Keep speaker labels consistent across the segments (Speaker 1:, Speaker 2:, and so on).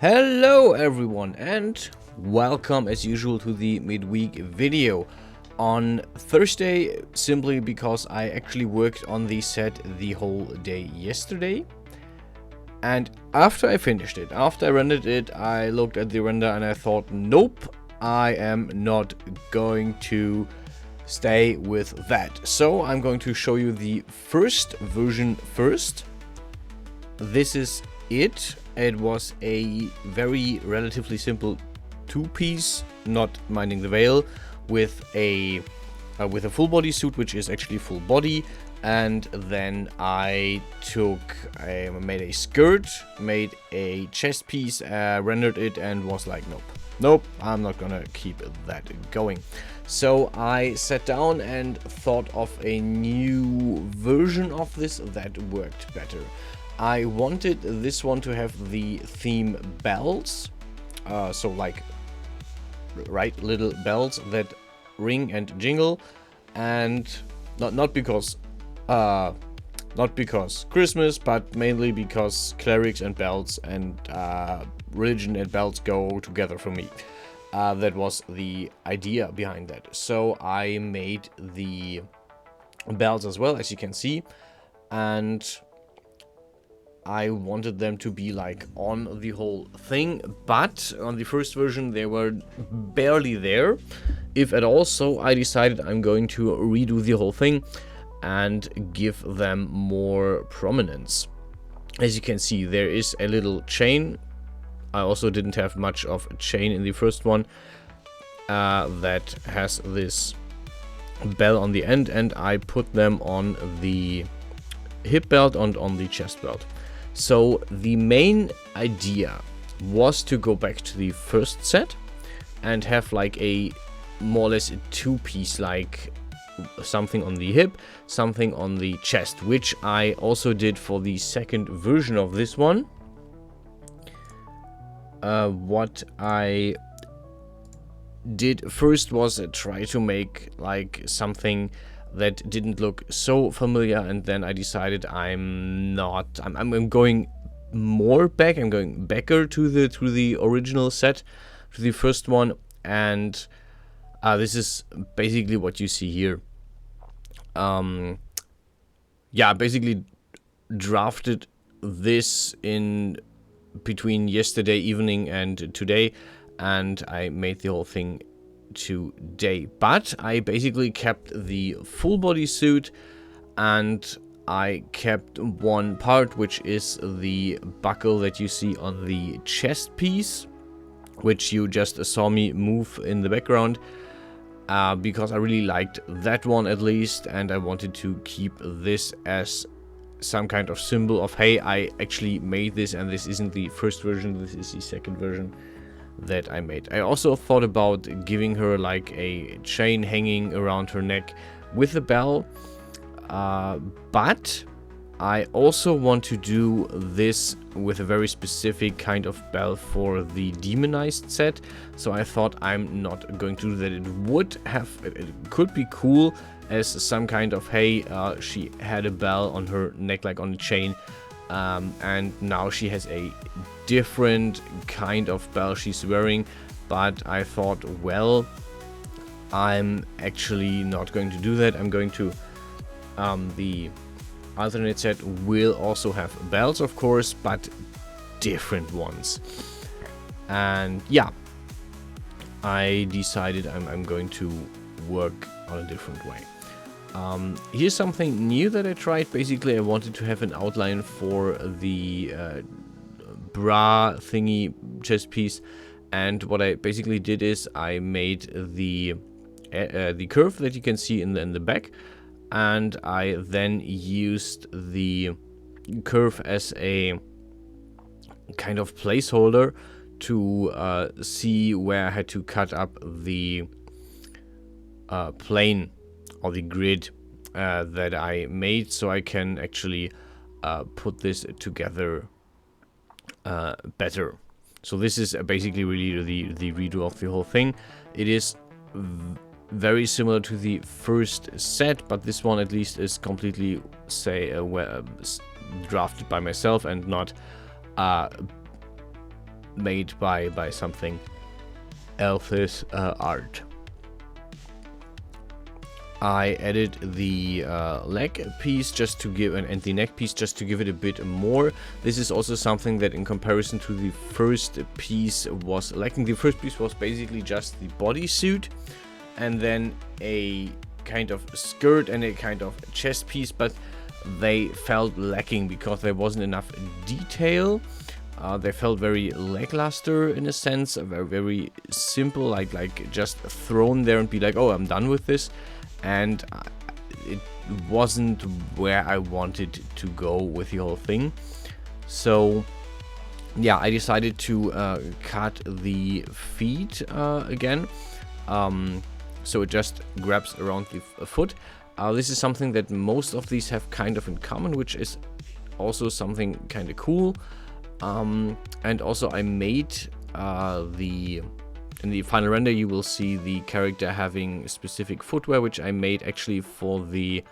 Speaker 1: Hello everyone and welcome as usual to the midweek video on Thursday, simply because I actually worked on the set the whole day yesterday. And after I finished it, after I rendered it, I looked at the render and I thought, nope, I am not going to stay with that. So I'm going to show you the first version first. This is it. It was a very relatively simple two-piece, not minding the veil, with a full body suit, which is actually full body. And then I made a skirt, made a chest piece, rendered it, and was like, nope, I'm not gonna keep that going. So I sat down and thought of a new version of this that worked better. I wanted this one to have the theme bells, so like, right, little bells that ring and jingle, and not because Christmas, but mainly because clerics and bells and religion and bells go together for me. That was the idea behind that. So I made the bells as well, as you can see, and I wanted them to be like on the whole thing, but on the first version they were barely there, if at all. So I decided I'm going to redo the whole thing and give them more prominence. As you can see, there is a little chain. I also didn't have much of a chain in the first one that has this bell on the end, and I put them on the hip belt and on the chest belt. So the main idea was to go back to the first set and have like a more or less a two-piece, like something on the hip, something on the chest, which I also did for the second version of this one. What I did first was try to make like something that didn't look so familiar, and then I decided I'm going more back. I'm going backer to the original set, to the first one, and this is basically what you see here. Yeah, basically drafted this in between yesterday evening and today, and I made the whole thing today. But I basically kept the full body suit, and I kept one part, which is the buckle that you see on the chest piece, which you just saw me move in the background, because I really liked that one at least, and I wanted to keep this as some kind of symbol of, hey, I actually made this, and this isn't the first version, this is the second version that I made. I also thought about giving her like a chain hanging around her neck with a bell, but I also want to do this with a very specific kind of bell for the demonized set. So I thought I'm not going to do that. It could be cool as some kind of, hey, she had a bell on her neck, like on a chain, and now she has a different kind of bell she's wearing. But I thought, well, I'm actually not going to do that. I'm going to the alternate set will also have bells, of course, but different ones. And yeah, I decided I'm going to work on a different way. Here's something new that I tried. Basically, I wanted to have an outline for the bra thingy chest piece, and what I basically did is I made the curve that you can see in the back, and I then used the curve as a kind of placeholder to see where I had to cut up the plane or the grid that I made, so I can actually put this together better. So this is basically really the redo of the whole thing. It is very similar to the first set, but this one at least is completely drafted by myself and not made by something elfish art. I added the leg piece just to give, and the neck piece just to give it a bit more. This is also something that in comparison to the first piece was lacking. The first piece was basically just the bodysuit and then a kind of skirt and a kind of chest piece, but they felt lacking because there wasn't enough detail. They felt very lackluster in a sense, very, very simple, like just thrown there and be like, oh, I'm done with this. And it wasn't where I wanted to go with the whole thing. So yeah, I decided to cut the feet again. So it just grabs around the foot. This is something that most of these have kind of in common, which is also something kind of cool. And also I made in the final render, you will see the character having specific footwear, which I made actually for the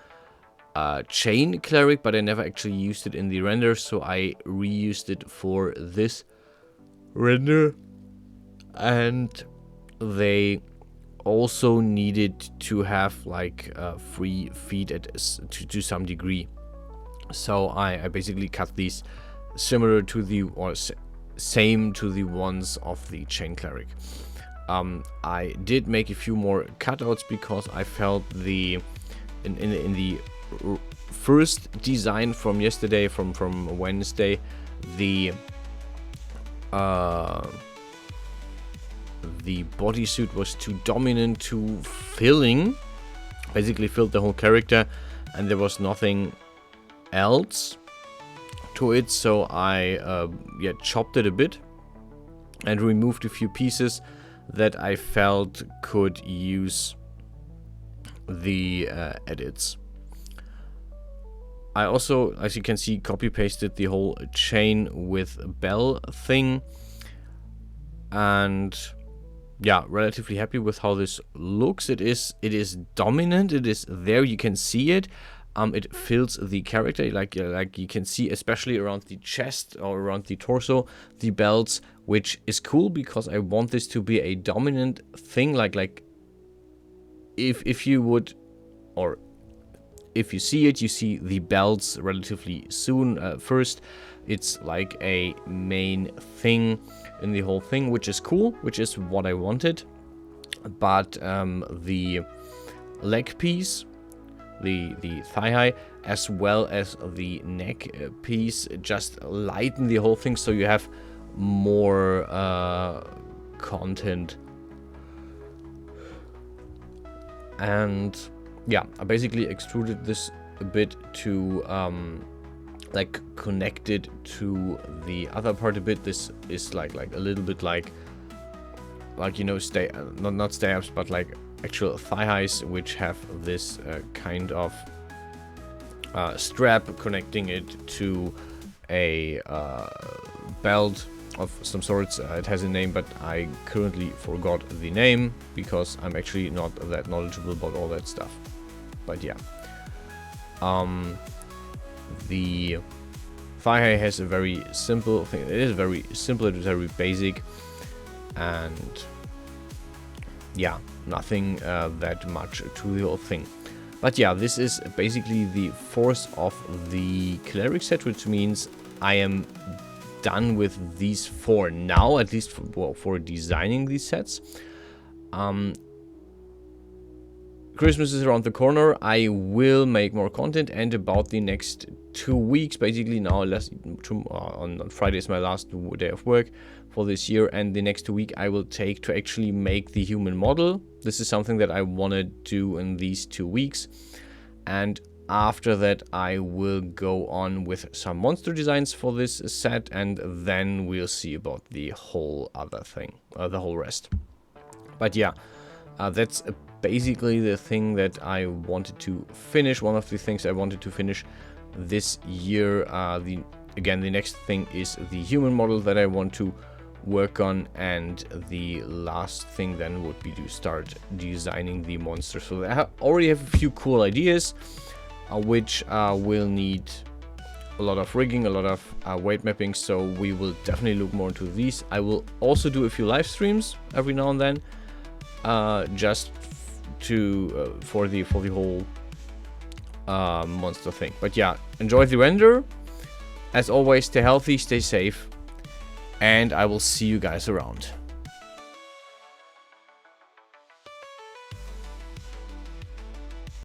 Speaker 1: chain cleric, but I never actually used it in the render, so I reused it for this render. And they also needed to have like free feet to some degree. So I basically cut these similar to the, or same to the ones of the chain cleric. I did make a few more cutouts because I felt in the first design from yesterday, from Wednesday, the bodysuit was too dominant, too filling, basically filled the whole character, and there was nothing else to it. So I chopped it a bit and removed a few pieces that I felt could use the edits. I also, as you can see, copy pasted the whole chain with bell thing, and yeah, relatively happy with how this looks. It is dominant, it is there, you can see it. It fills the character, like you can see, especially around the chest or around the torso, the belts, which is cool because I want this to be a dominant thing. Like if you would, or if you see it, you see the belts relatively soon. First, it's like a main thing in the whole thing, which is cool, which is what I wanted. But the leg piece, the thigh high, as well as the neck piece, just lighten the whole thing so you have more content. And yeah, I basically extruded this a bit to like connect it to the other part a bit. This is like a little bit like you know, not stay ups, but like actual thigh highs, which have this kind of strap connecting it to a belt of some sorts. It has a name, but I currently forgot the name because I'm actually not that knowledgeable about all that stuff. But yeah, the thigh high has a very simple thing. It is very simple, it is very basic, and yeah, nothing that much to the whole thing. But yeah, this is basically the force of the Cleric set, which means I am done with these for now, at least for designing these sets. Christmas is around the corner. I will make more content, and about the next 2 weeks, basically now, on Friday is my last day of work for this year, and the next 2 weeks I will take to actually make the human model. This is something that I want to do in these 2 weeks, and after that I will go on with some monster designs for this set, and then we'll see about the whole other thing, the whole rest. But yeah, that's basically the thing that I wanted to finish. One of the things I wanted to finish this year. Again, the next thing is the human model that I want to work on, and the last thing then would be to start designing the monster. So I already have a few cool ideas, which will need a lot of rigging, a lot of weight mapping, so we will definitely look more into these. I will also do a few live streams every now and then, just to for the whole monster thing. But yeah, enjoy the render. As always, stay healthy, stay safe, and I will see you guys around.